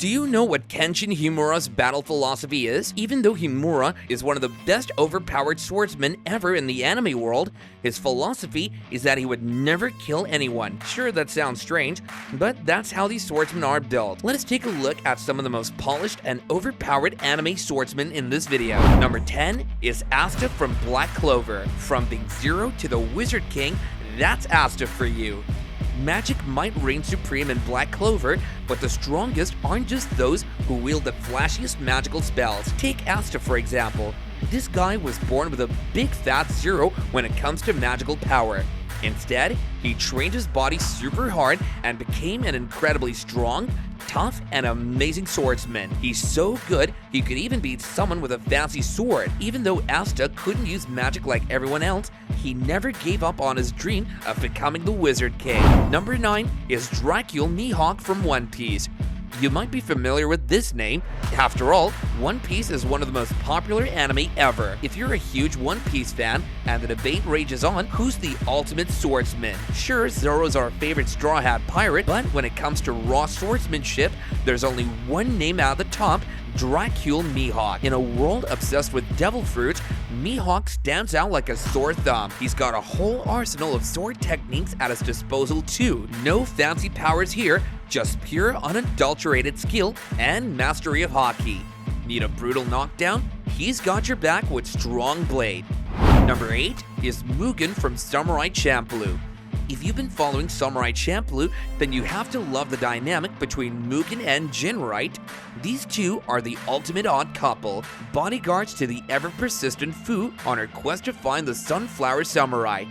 Do you know what Kenshin Himura's battle philosophy is? Even though Himura is one of the best overpowered swordsmen ever in the anime world, his philosophy is that he would never kill anyone. Sure, that sounds strange, but that's how these swordsmen are built. Let us take a look at some of the most polished and overpowered anime swordsmen in this video. Number 10 is Asta from Black Clover. From being zero to the Wizard King, that's Asta for you. Magic might reign supreme in Black Clover, but the strongest aren't just those who wield the flashiest magical spells. Take Asta for example. This guy was born with a big fat zero when it comes to magical power. Instead, he trained his body super hard and became an incredibly strong, tough, and amazing swordsman. He's so good, he could even beat someone with a fancy sword. Even though Asta couldn't use magic like everyone else, he never gave up on his dream of becoming the Wizard King. Number 9 is Dracula Mihawk from One Piece. You might be familiar with this name. After all, One Piece is one of the most popular anime ever. If you're a huge One Piece fan and the debate rages on who's the ultimate swordsman, sure, Zoro's our favorite Straw Hat pirate, but when it comes to raw swordsmanship, there's only one name at the top: Dracula Mihawk. In a world obsessed with devil fruits, Mihawk stands out like a sore thumb. He's got a whole arsenal of sword techniques at his disposal too. No fancy powers here, just pure unadulterated skill and mastery of hockey. Need a brutal knockdown? He's got your back with strong blade. Number 8 is Mugen from Samurai Champloo. If you've been following Samurai Champloo, then you have to love the dynamic between Mugen and Jin, right? These two are the ultimate odd couple, bodyguards to the ever-persistent Fu on her quest to find the Sunflower Samurai.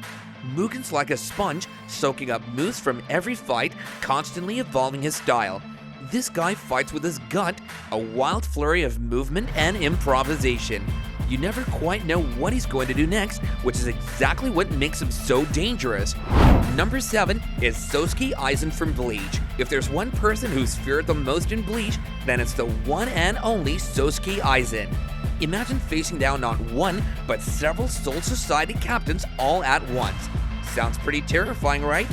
Mugen's like a sponge, soaking up moves from every fight, constantly evolving his style. This guy fights with his gut, a wild flurry of movement and improvisation. You never quite know what he's going to do next, which is exactly what makes him so dangerous. Number 7 is Sosuke Aizen from Bleach. If there's one person who's feared the most in Bleach, then it's the one and only Sosuke Aizen. Imagine facing down not one, but several Soul Society captains all at once. Sounds pretty terrifying, right?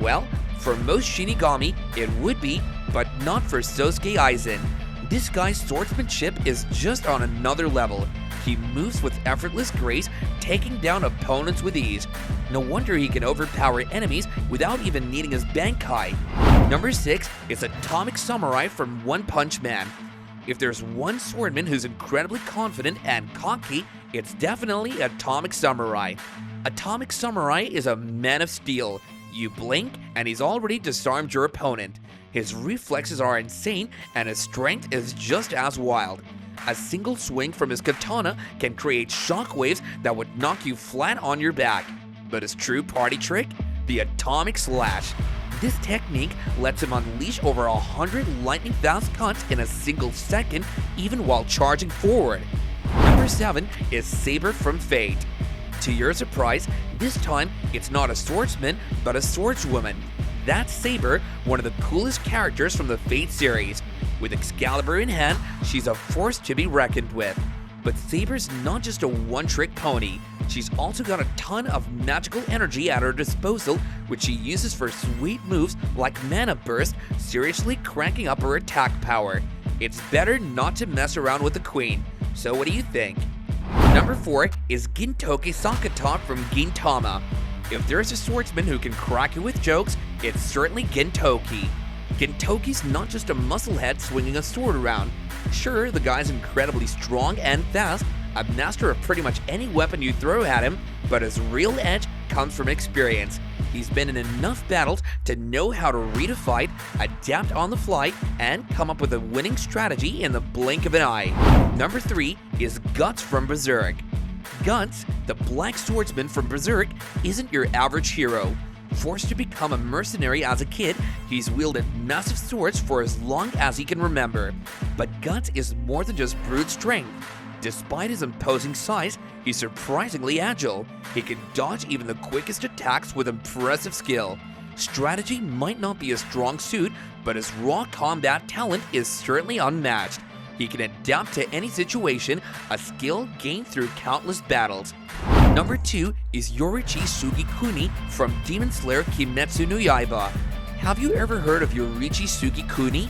Well, for most Shinigami, it would be, but not for Sosuke Aizen. This guy's swordsmanship is just on another level. He moves with effortless grace, taking down opponents with ease. No wonder he can overpower enemies without even needing his Bankai. Number 6 is Atomic Samurai from One Punch Man. If there's one swordman who's incredibly confident and cocky, it's definitely Atomic Samurai. Atomic Samurai is a man of steel. You blink and he's already disarmed your opponent. His reflexes are insane and his strength is just as wild. A single swing from his katana can create shockwaves that would knock you flat on your back. But his true party trick? The Atomic Slash. This technique lets him unleash over 100 lightning-fast cuts in a single second, even while charging forward. Number 7 is Saber from Fate. To your surprise, this time it's not a swordsman, but a swordswoman. That's Saber, one of the coolest characters from the Fate series. With Excalibur in hand, she's a force to be reckoned with. But Saber's not just a one-trick pony. She's also got a ton of magical energy at her disposal, which she uses for sweet moves like Mana Burst, seriously cranking up her attack power. It's better not to mess around with the queen. So what do you think? Number 4 is Gintoki Sakata from Gintama. If there's a swordsman who can crack you with jokes, it's certainly Gintoki. Gintoki's not just a musclehead swinging a sword around. Sure, the guy's incredibly strong and fast, a master of pretty much any weapon you throw at him, but his real edge comes from experience. He's been in enough battles to know how to read a fight, adapt on the fly, and come up with a winning strategy in the blink of an eye. Number 3 is Guts from Berserk. Guts, the black swordsman from Berserk, isn't your average hero. Forced to become a mercenary as a kid, he's wielded massive swords for as long as he can remember. But Guts is more than just brute strength. Despite his imposing size, he's surprisingly agile. He can dodge even the quickest attacks with impressive skill. Strategy might not be a strong suit, but his raw combat talent is certainly unmatched. He can adapt to any situation, a skill gained through countless battles. Number 2 is Yoriichi Sugikuni from Demon Slayer Kimetsu no Yaiba. Have you ever heard of Yoriichi Sugikuni?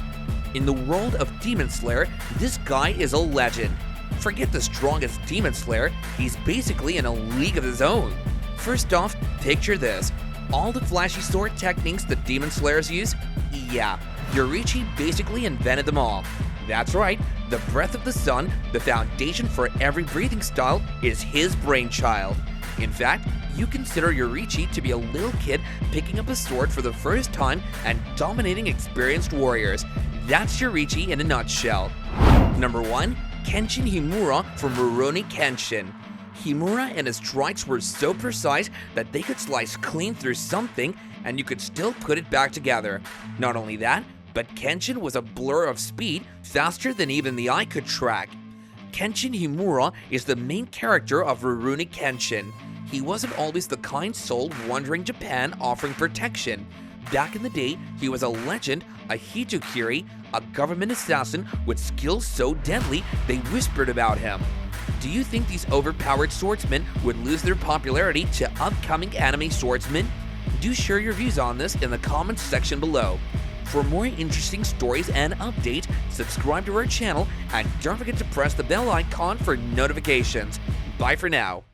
In the world of Demon Slayer, this guy is a legend. Forget the strongest Demon Slayer, he's basically in a league of his own. First off, picture this. All the flashy sword techniques that Demon Slayers use? Yeah, Yoriichi basically invented them all. That's right, the breath of the sun, the foundation for every breathing style, is his brainchild. In fact, you consider Yoriichi to be a little kid picking up a sword for the first time and dominating experienced warriors. That's Yoriichi in a nutshell. Number 1. Kenshin Himura from Rurouni Kenshin. Himura and his strikes were so precise that they could slice clean through something and you could still put it back together. Not only that, but Kenshin was a blur of speed, faster than even the eye could track. Kenshin Himura is the main character of Rurouni Kenshin. He wasn't always the kind soul wandering Japan offering protection. Back in the day, he was a legend, a Hitukiri, a government assassin with skills so deadly they whispered about him. Do you think these overpowered swordsmen would lose their popularity to upcoming anime swordsmen? Do share your views on this in the comments section below. For more interesting stories and updates, subscribe to our channel and don't forget to press the bell icon for notifications. Bye for now.